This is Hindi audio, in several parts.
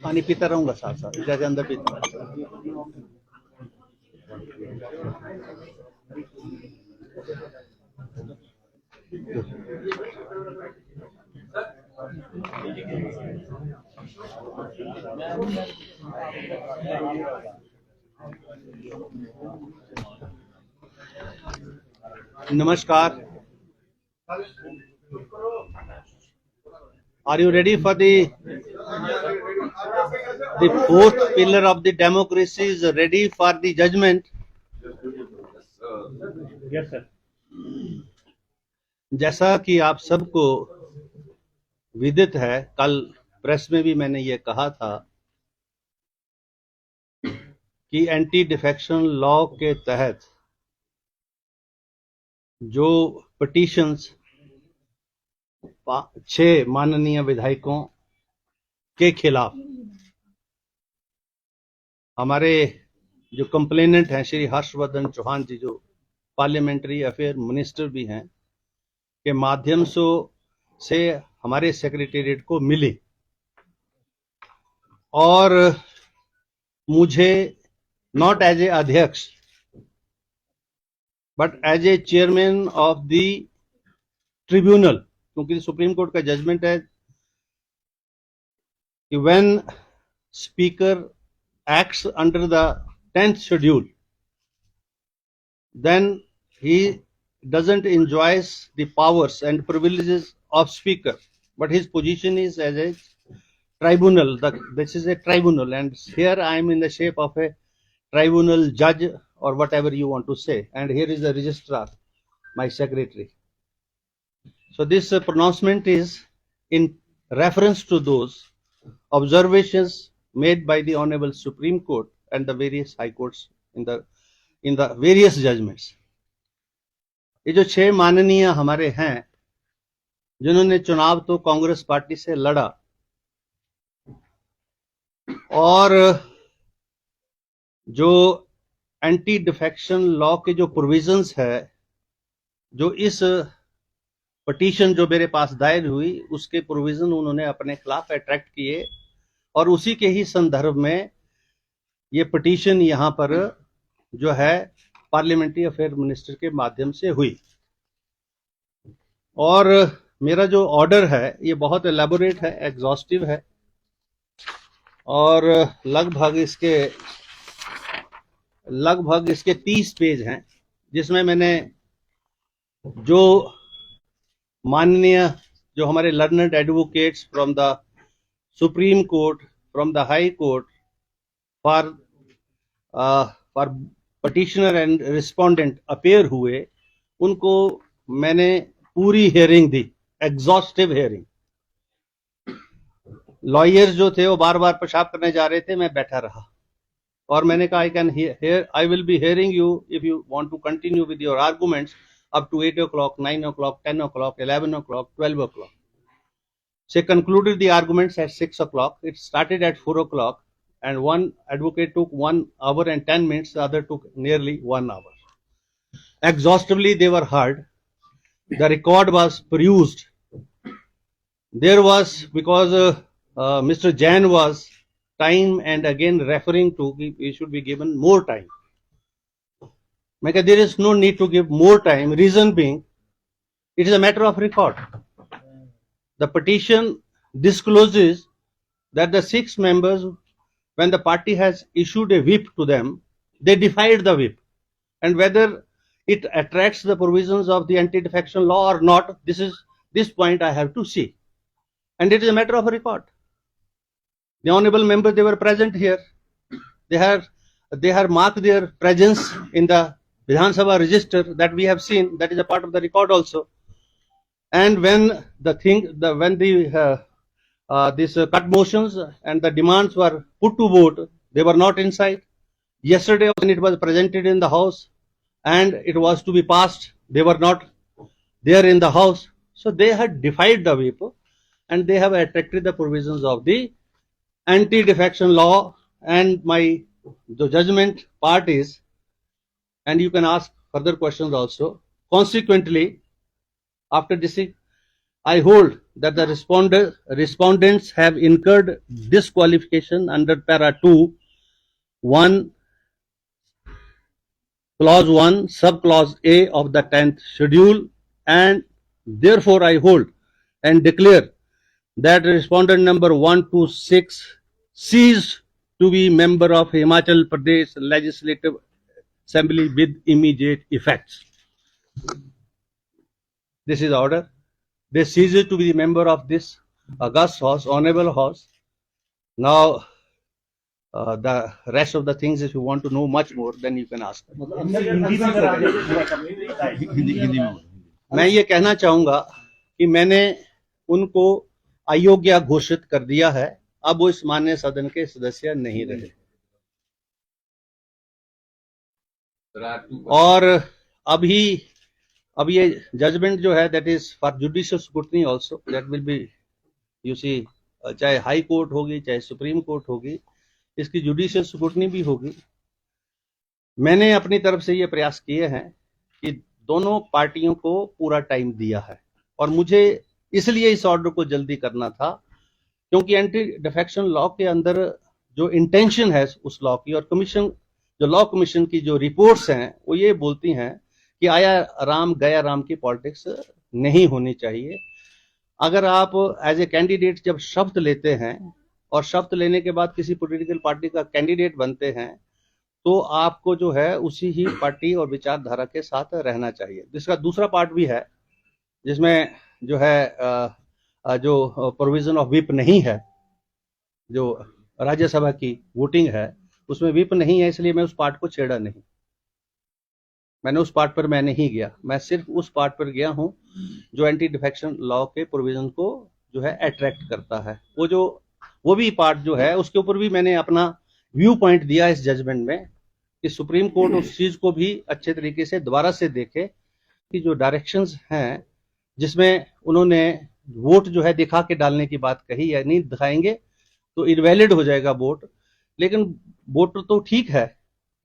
पानी पीता रहूंगा साथ साथ, जैसे अंदर पीता नमस्कार. Are you ready for the fourth pillar of the democracy is ready for the judgment? Yes, sir. जैसा कि आप सबको विदित है, कल प्रेस में भी मैंने ये कहा था कि एंटी डिफेक्शन लॉ के तहत जो पिटीशंस 6 माननीय विधायकों के खिलाफ हमारे जो कंप्लेनेंट हैं श्री हर्षवर्धन चौहान जी, जो पार्लियामेंट्री अफेयर मिनिस्टर भी हैं, के माध्यम से हमारे सेक्रेटेरिएट को मिली और मुझे नॉट एज ए अध्यक्ष but as a chairman of the tribunal, क्योंकि सुप्रीम कोर्ट का जजमेंट है कि when speaker acts under the 10th schedule, then he doesn't enjoy the powers and privileges of speaker, but his position is as a tribunal. This is a tribunal, and here I am in the shape of a tribunal judge or whatever you want to say, and here is the registrar, my secretary. So this pronouncement is in reference to those observations made by the Honorable Supreme Court and the various high courts in the various judgments. ये जो 6 माननीय हमारे हैं जिन्होंने चुनाव तो कांग्रेस पार्टी से लड़ा और जो एंटी डिफेक्शन लॉ के जो प्रोविजंस है, जो इस पिटीशन जो मेरे पास दायर हुई उसके प्रोविजन उन्होंने अपने खिलाफ अट्रैक्ट किए और उसी के ही संदर्भ में ये पिटीशन यहां पर जो है पार्लियामेंट्री अफेयर मिनिस्टर के माध्यम से हुई। और मेरा जो ऑर्डर है ये बहुत एलैबोरेट है, एग्जॉस्टिव है और लगभग इसके 30 पेज हैं, जिसमें मैंने जो माननीय जो हमारे learned advocates from the Supreme court, from the high court for petitioner and respondent appear हुए, उनको मैंने पूरी हियरिंग दी, एग्जॉस्टिव हियरिंग। लॉयर्स जो थे वो बार बार पेशाब करने जा रहे थे, मैं बैठा रहा और मैंने कहा I will be hearing you if you want to continue with your arguments up to 8 o'clock, 9 o'clock, 10 o'clock, 11 o'clock, 12 o'clock. She concluded the arguments at 6 o'clock. It started at 4 o'clock and one advocate took 1 hour and 10 minutes, the other took nearly 1 hour. Exhaustively they were heard. The record was perused. There was, because Mr. Jain was time and again referring to we should be given more time. There is no need to give more time. Reason being, it is a matter of record. The petition discloses that the 6 members, when the party has issued a whip to them, they defied the whip. And whether it attracts the provisions of the anti-defection law or not, this point I have to see. And it is a matter of record. The honorable members, they were present here. They have marked their presence in the Vidhan Sabha register that we have seen, that is a part of the record also. And when these cut motions and the demands were put to vote, they were not inside. Yesterday when it was presented in the house and it was to be passed, they were not there in the house. So they had defied the whip and they have attracted the provisions of the anti-defection law. And the judgment part is, and you can ask further questions also. Consequently, after I hold that the respondents have incurred disqualification under para 2, 1, clause 1, subclause A of the 10th schedule, and therefore I hold and declare that respondent number 126 ceased to be member of Himachal Pradesh Legislative Assembly with immediate effects. This is order. They ceased to be the member of this august house, honorable house. Now, the rest of the things, if you want to know much more, then you can ask. मैं ये कहना चाहूंगा कि मैंने उनको अयोग्य घोषित कर दिया है, अब वो इस माननीय सदन के सदस्य नहीं रहे। और अब ये जजमेंट जो है that is for judicial scrutiny also, that will be you see, चाहे हाई कोर्ट होगी चाहे सुप्रीम कोर्ट होगी, इसकी जुडिशियल स्क्रूटनी भी होगी। मैंने अपनी तरफ से ये प्रयास किए हैं कि दोनों पार्टियों को पूरा टाइम दिया है, और मुझे इसलिए इस ऑर्डर को जल्दी करना था क्योंकि एंटी डिफेक्शन लॉ के अंदर जो इंटेंशन है उस लॉ की, और कमीशन जो लॉ कमीशन की जो रिपोर्ट्स हैं वो ये बोलती हैं कि आया राम गया राम की पॉलिटिक्स नहीं होनी चाहिए। अगर आप एज ए कैंडिडेट जब शपथ लेते हैं और शपथ लेने के बाद किसी पॉलिटिकल पार्टी का कैंडिडेट बनते हैं तो आपको जो है उसी ही पार्टी और विचारधारा के साथ रहना चाहिए। जिसका दूसरा पार्ट भी है जिसमें जो है जो प्रोविजन ऑफ व्हिप नहीं है, जो राज्यसभा की वोटिंग है उसमें व्हिप नहीं है, इसलिए मैं उस पार्ट को छेड़ा नहीं। मैंने उस पार्ट पर मैं नहीं गया, मैं सिर्फ उस पार्ट पर गया हूं जो एंटी डिफेक्शन लॉ के प्रोविजन को जो है अट्रैक्ट करता है। वो भी पार्ट जो है उसके ऊपर भी मैंने अपना व्यू पॉइंट दिया इस जजमेंट में कि सुप्रीम कोर्ट उस चीज को भी अच्छे तरीके से दोबारा से देखे कि जो डायरेक्शंस हैं जिसमें उन्होंने वोट जो है दिखा के डालने की बात कही है, नहीं दिखाएंगे तो इनवैलिड हो जाएगा वोट। लेकिन वोटर तो ठीक है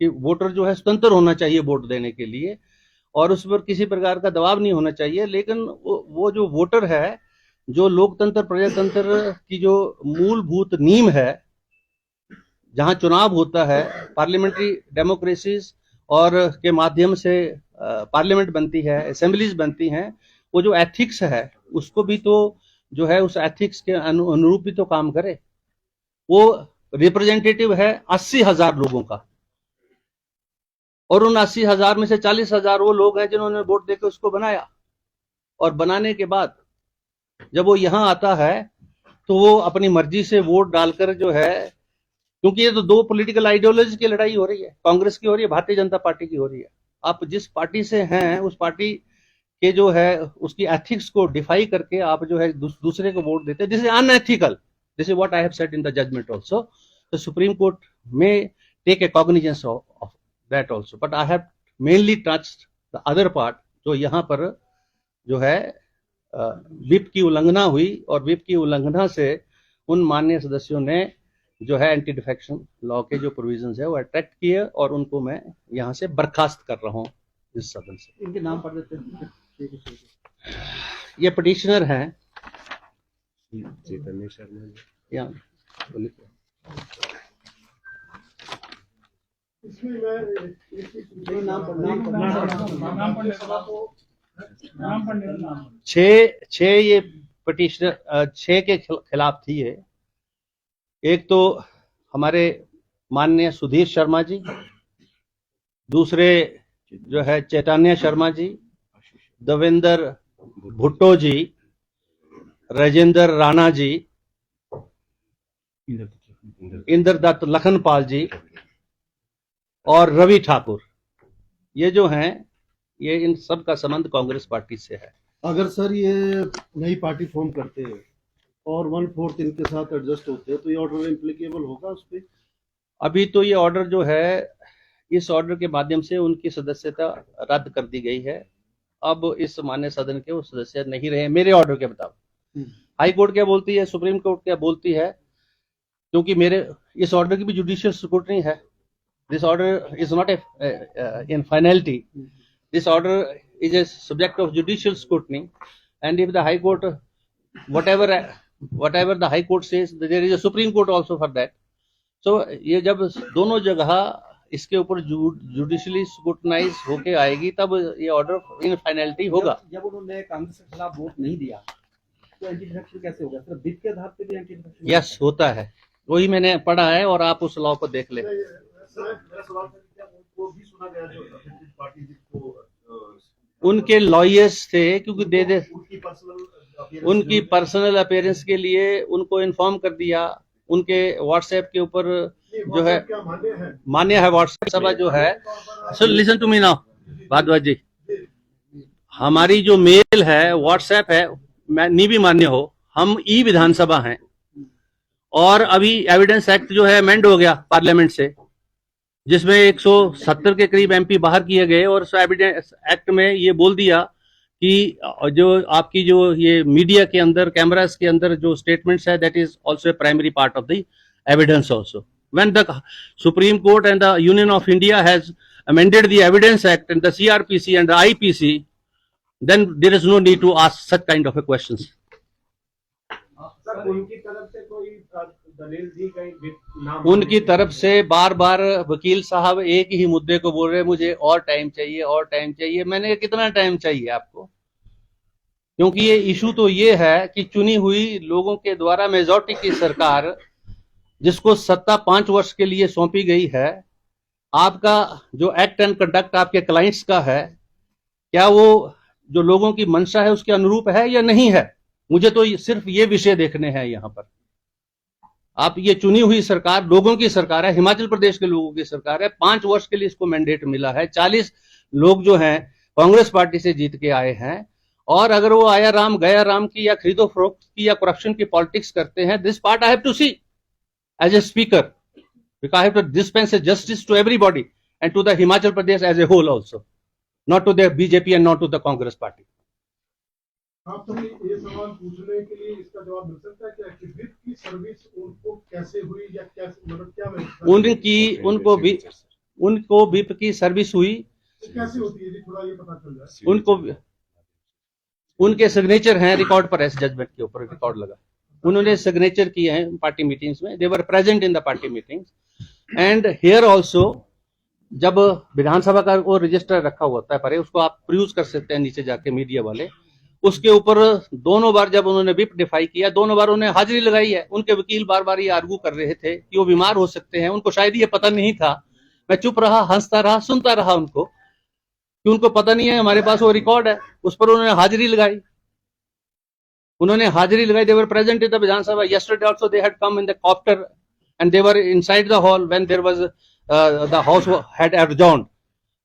कि वोटर जो है स्वतंत्र होना चाहिए वोट देने के लिए और उस पर किसी प्रकार का दबाव नहीं होना चाहिए, लेकिन वो जो वोटर है, जो लोकतंत्र प्रजातंत्र की जो मूलभूत नींव है, जहां चुनाव होता है, पार्लियामेंट्री डेमोक्रेसीज और के माध्यम से पार्लियामेंट बनती है, असेंबलीज बनती हैं, वो जो एथिक्स है उसको भी तो जो है उस एथिक्स के अनुरूप भी तो काम करे। वो रिप्रेजेंटेटिव है 80,000 लोगों का, और उन 80,000 में से 40,000 वो लोग हैं जिन्होंने वोट देकर उसको बनाया, और बनाने के बाद जब वो यहां आता है तो वो अपनी मर्जी से वोट डालकर जो है, क्योंकि ये तो दो पॉलिटिकल आइडियोलॉजी की लड़ाई हो रही है, कांग्रेस की हो रही है, भारतीय जनता पार्टी की हो रही है। आप जिस पार्टी से हैं उस पार्टी के जो है उसकी एथिक्स को डिफाई करके आप जो है दूसरे को वोट देते हैं, this is unethical. This is what I have said in the judgement also. The Supreme Court may take a cognizance of that also, but I have mainly touched the other part, जो यहाँ पर जो है व्हिप की उल्लंघना हुई, और व्हिप की उल्लंघना से उन माननीय सदस्यों ने जो है एंटी डिफेक्शन लॉ के जो प्रोविजंस है वो अट्रैक्ट किए, और उनको मैं यहाँ से बर्खास्त कर रहा हूँ इस सदन से। इनके नाम पढ़ देते हैं। ये पिटिशनर हैं चैतन्य शर्मा जी, या छह ये पिटिशनर 6 के खिलाफ थी ये। एक तो हमारे माननीय सुधीर शर्मा जी, दूसरे जो है चैतन्य शर्मा जी, देवेंद्र भुट्टो जी, राजेंद्र राणा जी, इंद्रदत्त लखनपाल जी और रवि ठाकुर। ये जो हैं ये इन सब का संबंध कांग्रेस पार्टी से है। अगर सर ये नई पार्टी फॉर्म करते हैं और 1/4 इनके साथ एडजस्ट होते हैं तो ये ऑर्डर इम्प्लीकेबल होगा उस पर? अभी तो ये ऑर्डर जो है, इस ऑर्डर के माध्यम से उनकी सदस्यता रद्द कर दी गई है। अब इस माननीय सदन के वो सदस्य नहीं रहे मेरे ऑर्डर के मुताबिक। हाई कोर्ट क्या बोलती है, सुप्रीम कोर्ट क्या बोलती है, क्योंकि मेरे इस ऑर्डर की भी जुडिशियल स्क्रूटनी है। This order is not in finality, this order is a subject of judicial scrutiny, and if the High Court whatever the high court says, there is a supreme court also for that. So ये जब दोनों जगह इसके ऊपर जुडिशली स्क्रूटनाइज होके आएगी तब ये ऑर्डर इन फाइनलिटी होगा। जब उन्होंने कांग्रेस के खिलाफ वोट नहीं दिया तो एंटी डिफेक्शन कैसे होगा? सिर्फ विप के आधार पे भी एंटी डिफेक्शन? यस, होता है, वही मैंने पढ़ा है और आप उस लॉ को देख ले। उनके लॉयर्स थे, क्योंकि दे उनकी पर्सनल अपीयरेंस के लिए उनको इन्फॉर्म कर दिया। उनके व्हाट्सएप के ऊपर जो है मान्य है, व्हाट्सएप सभा जो है। So listen to me now Bhardwaj ji, हमारी जो मेल है व्हाट्सएप है, नहीं भी मान्य हो, हम ई विधानसभा हैं और अभी एविडेंस एक्ट जो है अमेंड हो गया पार्लियामेंट से, जिसमें 170 के करीब एमपी बाहर किए गए और उस एविडेंस एक्ट में ये बोल दिया कि जो आपकी जो ये मीडिया के अंदर कैमरास के अंदर जो स्टेटमेंट्स है, that is also a primary part of the evidence also. When the Supreme court and the union of India has amended the evidence act and the CRPC and the IPC, then there is no need to ask such kind of a questions. उनकी तरफ से कोई दलील दी गई? उनकी तरफ से बार बार वकील साहब एक ही मुद्दे को बोल रहे, मुझे और टाइम चाहिए, और टाइम चाहिए। मैंने कितना टाइम चाहिए आपको? क्योंकि ये इशू तो ये है कि चुनी हुई लोगों के द्वारा मेजॉरिटी की सरकार, जिसको सत्ता 5 वर्ष के लिए सौंपी गई है, आपका जो एक्ट एंड कंडक्ट आपके क्लाइंट्स का है, क्या वो जो लोगों की मंशा है उसके अनुरूप है या नहीं है? मुझे तो सिर्फ ये विषय देखने हैं यहाँ पर। आप ये चुनी हुई सरकार लोगों की सरकार है, हिमाचल प्रदेश के लोगों की सरकार है, 5 वर्ष के लिए इसको मैंडेट मिला है। 40 लोग जो हैं कांग्रेस पार्टी से जीत के आए हैं, और अगर वो आया राम गया राम की या खरीदो फरोख्त की या करप्शन की पॉलिटिक्स करते हैं, this part I have to see as a speaker, because I have to dispense justice to everybody and to the Himachal Pradesh as a whole also, not to the BJP and not to the Congress party. आप तो ये सवाल पूछने के लिए इसका जवाब मिल सकता है कि विप की सर्विस उनको कैसे हुई या कैसे, मतलब क्या उनको विप की सर्विस हुई कैसे होती है, थोड़ा ये पता चल जाए। उनको उनके सिग्नेचर हैं रिकॉर्ड पर, ऐसे जजमेंट के ऊपर रिकॉर्ड लगा, उन्होंने सिग्नेचर किए हैं पार्टी मीटिंग्स में, they were present in the party meetings and here also. जब विधानसभा का वो रजिस्टर रखा होता है परे, उसको आप प्रूव कर सकते हैं नीचे जाके मीडिया वाले, उसके ऊपर दोनों बार जब उन्होंने विप डिफाई किया, दोनों बार उन्होंने हाजिरी लगाई है। उनके वकील बार बार ये आर्गू कर रहे थे कि वो बीमार हो सकते हैं, उनको शायद ये पता नहीं था। मैं चुप रहा, हंसता रहा, सुनता रहा उनको, कि उनको पता नहीं है, हमारे पास वो रिकॉर्ड है। उस पर उन्होंने हाजिरी लगाई, they were present in the Vidhan Sabha. Yesterday also they had come in the copter and they were inside the hall when there was the house had adjourned,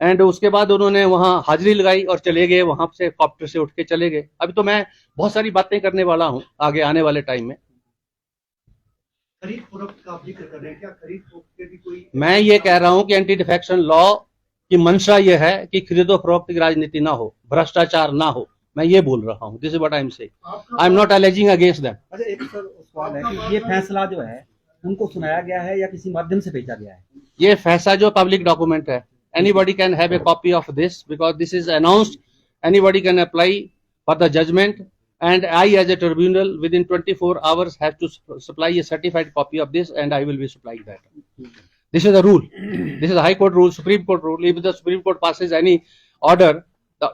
and उसके बाद उन्होंने वहां हाजिरी लगाई और चले गए, वहां से कॉप्टर से उठ के चले गए। अभी तो मैं बहुत सारी बातें करने वाला हूं आगे आने वाले टाइम में। खरीद फरोख्त का आप जिक्र कर रहे हैं, क्या खरीद फरोख्त के भी कोई? मैं ये कह रहा हूं कि एंटी डिफेक्शन लॉ की मंशा ये है कि खरीदो फरोख्त की राजनीति ना हो, भ्रष्टाचार ना हो, मैं ये बोल रहा हूँ। This is what I am saying, I am not aliasing against them. अच्छा, एक सवाल है कि ये फैसला जो है उनको सुनाया गया है या किसी माध्यम से भेजा गया है? ये फैसला जो पब्लिक डॉक्यूमेंट है, anybody can have a copy of this because this is announced, anybody can apply for the judgment and I as a tribunal within 24 hours have to supply a certified copy of this and I will be supplying that. This is the rule. This is the High Court rule, Supreme Court rule. If the Supreme Court passes any order,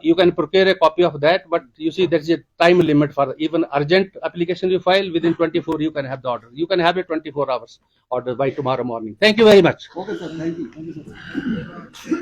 you can procure a copy of that, but you see there is a time limit for even urgent application you file within 24 you can have the order. You can have a 24 hours order by tomorrow morning. Thank you very much. Okay sir, thank you. Thank you sir.